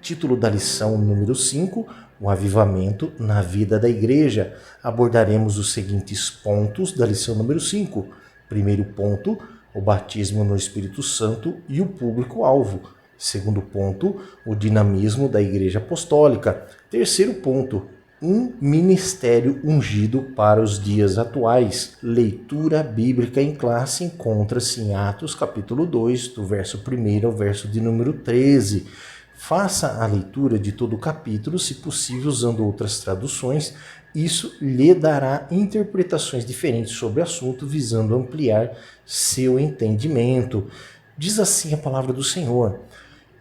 Título da lição número 5, o avivamento na vida da igreja. Abordaremos os seguintes pontos da lição número 5. Primeiro ponto, o batismo no Espírito Santo e o público-alvo. Segundo ponto, o dinamismo da igreja apostólica. Terceiro ponto, um ministério ungido para os dias atuais. Leitura bíblica em classe encontra-se em Atos capítulo 2, do verso 1 ao verso de número 13. Faça a leitura de todo o capítulo, se possível usando outras traduções. Isso lhe dará interpretações diferentes sobre o assunto, visando ampliar seu entendimento. Diz assim a palavra do Senhor: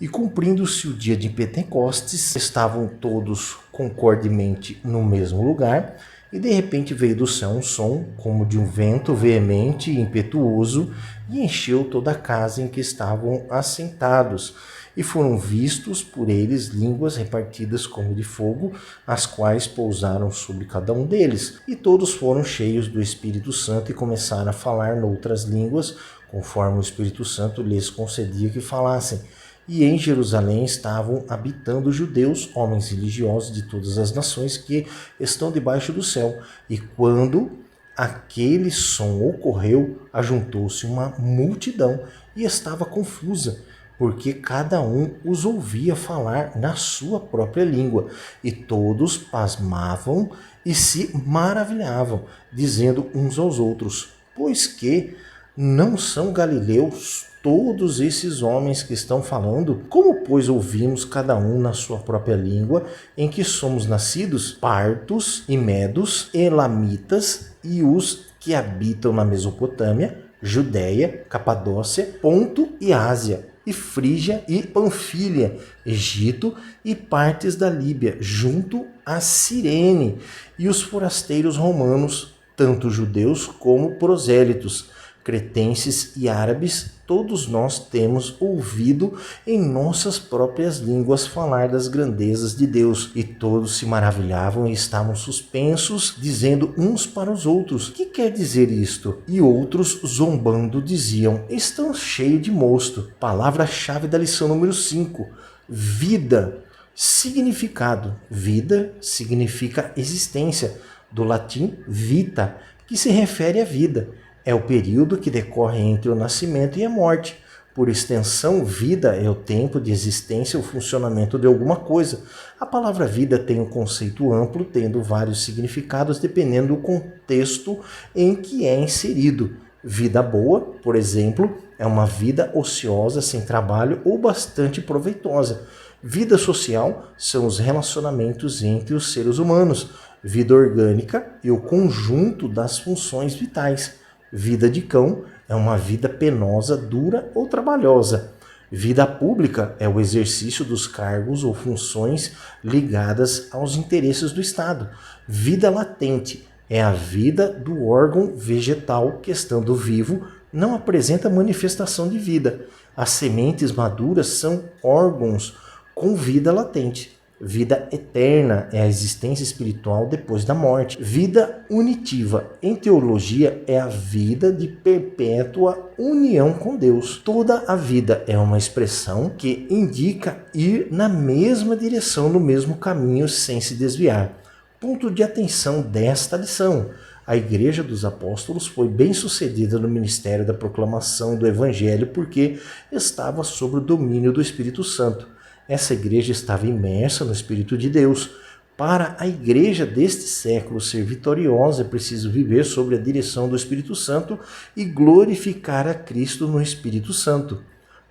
E cumprindo-se o dia de Pentecostes, estavam todos concordemente no mesmo lugar, e de repente veio do céu um som, como de um vento veemente e impetuoso, e encheu toda a casa em que estavam assentados. E foram vistos por eles línguas repartidas como de fogo, as quais pousaram sobre cada um deles. E todos foram cheios do Espírito Santo e começaram a falar noutras línguas, conforme o Espírito Santo lhes concedia que falassem. E em Jerusalém estavam habitando judeus, homens religiosos de todas as nações que estão debaixo do céu. E quando aquele som ocorreu, ajuntou-se uma multidão e estava confusa, porque cada um os ouvia falar na sua própria língua. E todos pasmavam e se maravilhavam, dizendo uns aos outros: Pois que não são galileus todos esses homens que estão falando? Como, pois, ouvimos cada um na sua própria língua em que somos nascidos? Partos e medos, elamitas e os que habitam na Mesopotâmia, Judéia, Capadócia, Ponto e Ásia, e Frígia e Panfilha, Egito e partes da Líbia, junto a Cirene, e os forasteiros romanos, tanto judeus como prosélitos, cretenses e árabes, todos nós temos ouvido em nossas próprias línguas falar das grandezas de Deus. E todos se maravilhavam e estavam suspensos, dizendo uns para os outros: Que quer dizer isto? E outros, zombando, diziam: Estão cheios de mosto. Palavra-chave da lição número 5. Vida. Significado. Vida significa existência, do latim vita, que se refere à vida. É o período que decorre entre o nascimento e a morte. Por extensão, vida é o tempo de existência ou funcionamento de alguma coisa. A palavra vida tem um conceito amplo, tendo vários significados dependendo do contexto em que é inserido. Vida boa, por exemplo, é uma vida ociosa, sem trabalho ou bastante proveitosa. Vida social são os relacionamentos entre os seres humanos. Vida orgânica é o conjunto das funções vitais. Vida de cão é uma vida penosa, dura ou trabalhosa. Vida pública é o exercício dos cargos ou funções ligadas aos interesses do Estado. Vida latente é a vida do órgão vegetal que, estando vivo, não apresenta manifestação de vida. As sementes maduras são órgãos com vida latente. Vida eterna é a existência espiritual depois da morte. Vida unitiva, em teologia, é a vida de perpétua união com Deus. Toda a vida é uma expressão que indica ir na mesma direção, no mesmo caminho, sem se desviar. Ponto de atenção desta lição: a Igreja dos Apóstolos foi bem-sucedida no ministério da proclamação do Evangelho porque estava sob o domínio do Espírito Santo. Essa igreja estava imersa no Espírito de Deus. Para a igreja deste século ser vitoriosa, é preciso viver sob a direção do Espírito Santo e glorificar a Cristo no Espírito Santo.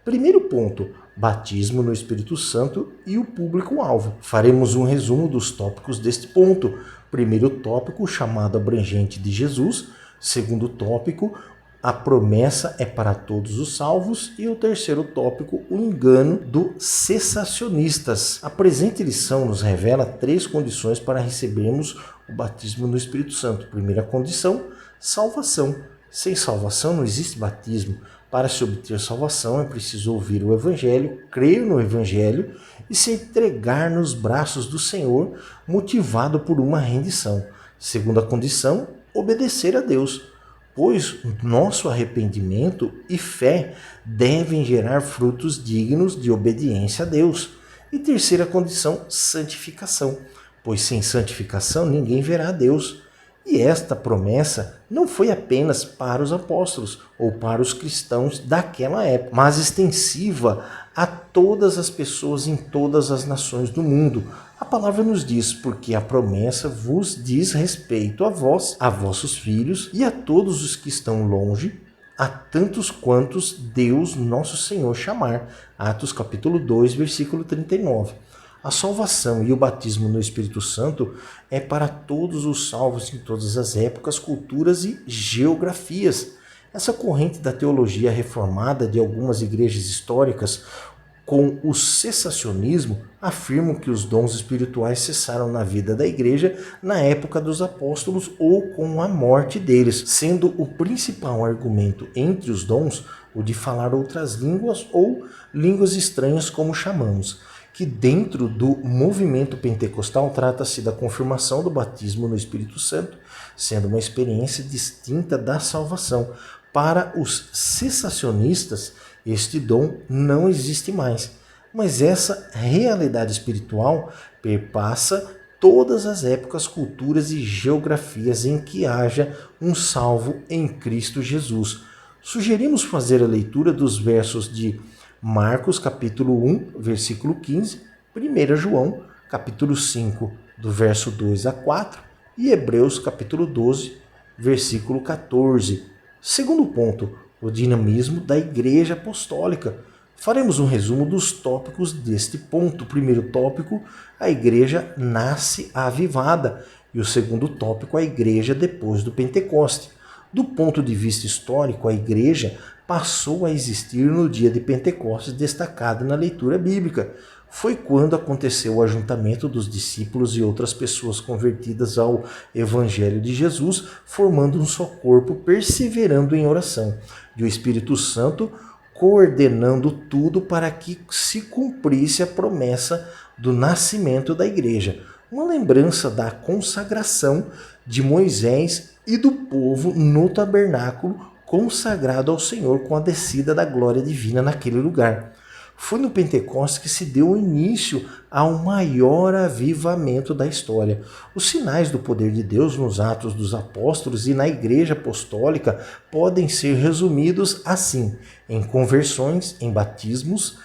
Primeiro ponto: batismo no Espírito Santo e o público-alvo. Faremos um resumo dos tópicos deste ponto. Primeiro tópico, chamado abrangente de Jesus. Segundo tópico, a promessa é para todos os salvos. E o terceiro tópico, o engano dos cessacionistas. A presente lição nos revela 3 condições para recebermos o batismo no Espírito Santo. Primeira condição, salvação. Sem salvação não existe batismo. Para se obter salvação é preciso ouvir o Evangelho, crer no Evangelho e se entregar nos braços do Senhor, motivado por uma rendição. Segunda condição, obedecer a Deus. pois nosso arrependimento e fé devem gerar frutos dignos de obediência a Deus. E terceira condição, santificação, pois sem santificação ninguém verá a Deus. E esta promessa não foi apenas para os apóstolos ou para os cristãos daquela época, mas extensiva a todas as pessoas em todas as nações do mundo. A palavra nos diz, porque a promessa vos diz respeito a vós, a vossos filhos e a todos os que estão longe, a tantos quantos Deus nosso Senhor chamar. Atos capítulo 2, versículo 39. A salvação e o batismo no Espírito Santo é para todos os salvos em todas as épocas, culturas e geografias. Essa corrente da teologia reformada de algumas igrejas históricas, com o cessacionismo, afirmam que os dons espirituais cessaram na vida da igreja na época dos apóstolos ou com a morte deles, sendo o principal argumento entre os dons o de falar outras línguas ou línguas estranhas, como chamamos, que dentro do movimento pentecostal trata-se da confirmação do batismo no Espírito Santo, sendo uma experiência distinta da salvação. Para os cessacionistas, este dom não existe mais, mas essa realidade espiritual perpassa todas as épocas, culturas e geografias em que haja um salvo em Cristo Jesus. Sugerimos fazer a leitura dos versos de Marcos capítulo 1, versículo 15, 1 João capítulo 5, do verso 2 a 4 e Hebreus capítulo 12, versículo 14. Segundo ponto, o dinamismo da Igreja Apostólica. Faremos um resumo dos tópicos deste ponto. O primeiro tópico, a Igreja nasce avivada, e o segundo tópico, a Igreja depois do Pentecoste. Do ponto de vista histórico, a Igreja passou a existir no dia de Pentecostes, destacado na leitura bíblica. Foi quando aconteceu o ajuntamento dos discípulos e outras pessoas convertidas ao Evangelho de Jesus, formando um só corpo, perseverando em oração, e o Espírito Santo coordenando tudo para que se cumprisse a promessa do nascimento da igreja. Uma lembrança da consagração de Moisés e do povo no tabernáculo consagrado ao Senhor com a descida da glória divina naquele lugar. Foi no Pentecostes que se deu início ao maior avivamento da história. Os sinais do poder de Deus nos Atos dos Apóstolos e na Igreja Apostólica podem ser resumidos assim: em conversões, em batismos,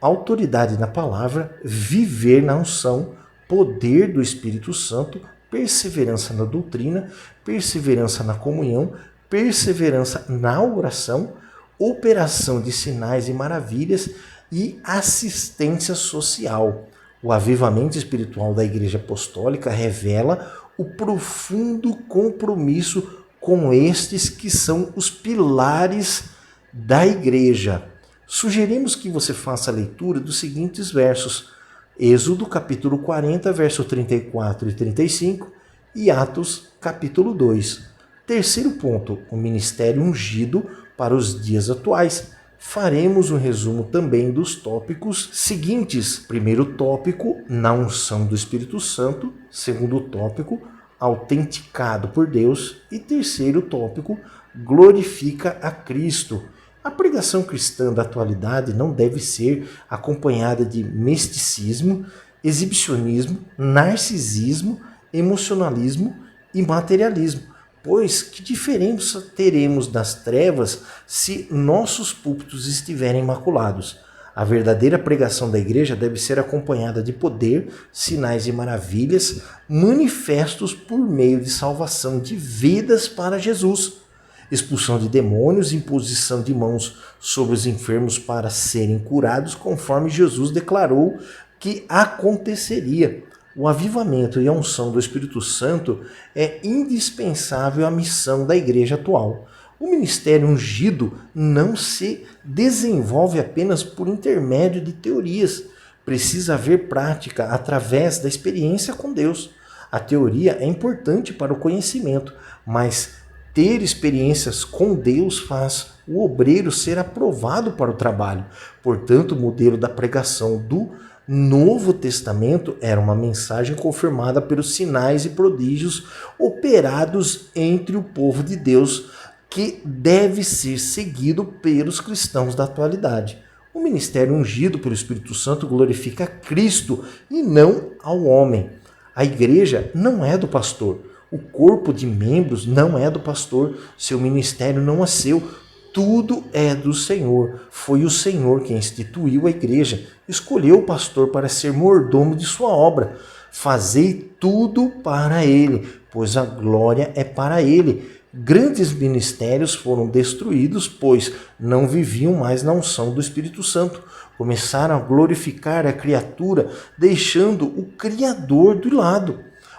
autoridade na palavra, viver na unção, poder do Espírito Santo, perseverança na doutrina, perseverança na comunhão, perseverança na oração, operação de sinais e maravilhas e assistência social. O avivamento espiritual da Igreja Apostólica revela o profundo compromisso com estes que são os pilares da Igreja. Sugerimos que você faça a leitura dos seguintes versos: Êxodo capítulo 40, verso 34 e 35 e Atos capítulo 2. Terceiro ponto, o ministério ungido para os dias atuais. Faremos um resumo também dos tópicos seguintes. Primeiro tópico, na unção do Espírito Santo. Segundo tópico, autenticado por Deus. E terceiro tópico, glorifica a Cristo. A pregação cristã da atualidade não deve ser acompanhada de misticismo, exibicionismo, narcisismo, emocionalismo e materialismo. Pois que diferença teremos das trevas se nossos púlpitos estiverem maculados? A verdadeira pregação da igreja deve ser acompanhada de poder, sinais e maravilhas, manifestos por meio de salvação de vidas para Jesus, expulsão de demônios, imposição de mãos sobre os enfermos para serem curados, conforme Jesus declarou que aconteceria. O avivamento e a unção do Espírito Santo é indispensável à missão da igreja atual. O ministério ungido não se desenvolve apenas por intermédio de teorias. Precisa haver prática através da experiência com Deus. A teoria é importante para o conhecimento, mas ter experiências com Deus faz o obreiro ser aprovado para o trabalho. Portanto, o modelo da pregação do Novo Testamento era uma mensagem confirmada pelos sinais e prodígios operados entre o povo de Deus, que deve ser seguido pelos cristãos da atualidade. O ministério ungido pelo Espírito Santo glorifica Cristo e não ao homem. A igreja não é do pastor. O corpo de membros não é do pastor. Seu ministério não é seu. Tudo é do Senhor. Foi o Senhor quem instituiu a igreja. Escolheu o pastor para ser mordomo de sua obra. Fazei tudo para ele, pois a glória é para ele. Grandes ministérios foram destruídos, pois não viviam mais na unção do Espírito Santo. Começaram a glorificar a criatura, deixando o Criador de lado,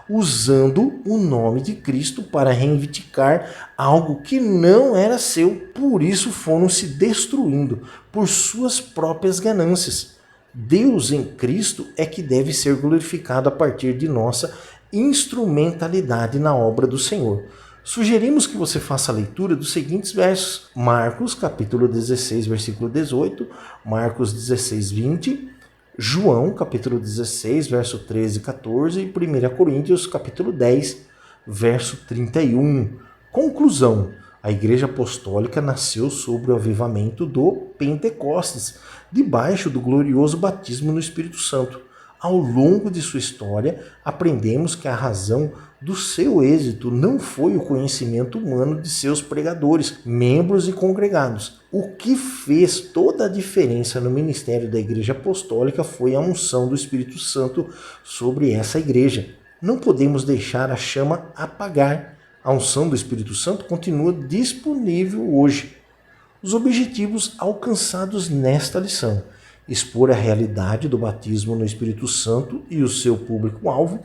usando o nome de Cristo para reivindicar algo que não era seu. Por isso foram se destruindo por suas próprias ganâncias. Deus em Cristo é que deve ser glorificado a partir de nossa instrumentalidade na obra do Senhor. Sugerimos que você faça a leitura dos seguintes versos: Marcos, capítulo 16, versículo 18, Marcos 16, 20, João, capítulo 16, verso 13 e 14 e 1 Coríntios, capítulo 10, verso 31. Conclusão: a Igreja Apostólica nasceu sobre o avivamento do Pentecostes, debaixo do glorioso batismo no Espírito Santo. Ao longo de sua história, aprendemos que a razão do seu êxito não foi o conhecimento humano de seus pregadores, membros e congregados. O que fez toda a diferença no ministério da Igreja Apostólica foi a unção do Espírito Santo sobre essa igreja. Não podemos deixar a chama apagar. A unção do Espírito Santo continua disponível hoje. Os objetivos alcançados nesta lição: expor a realidade do batismo no Espírito Santo e o seu público-alvo.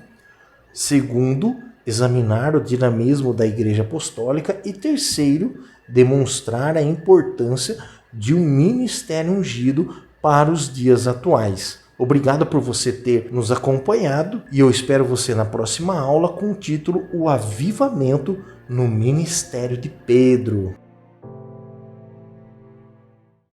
Segundo, examinar o dinamismo da Igreja Apostólica. E terceiro, demonstrar a importância de um ministério ungido para os dias atuais. Obrigado por você ter nos acompanhado e eu espero você na próxima aula com o título O Avivamento no Ministério de Pedro.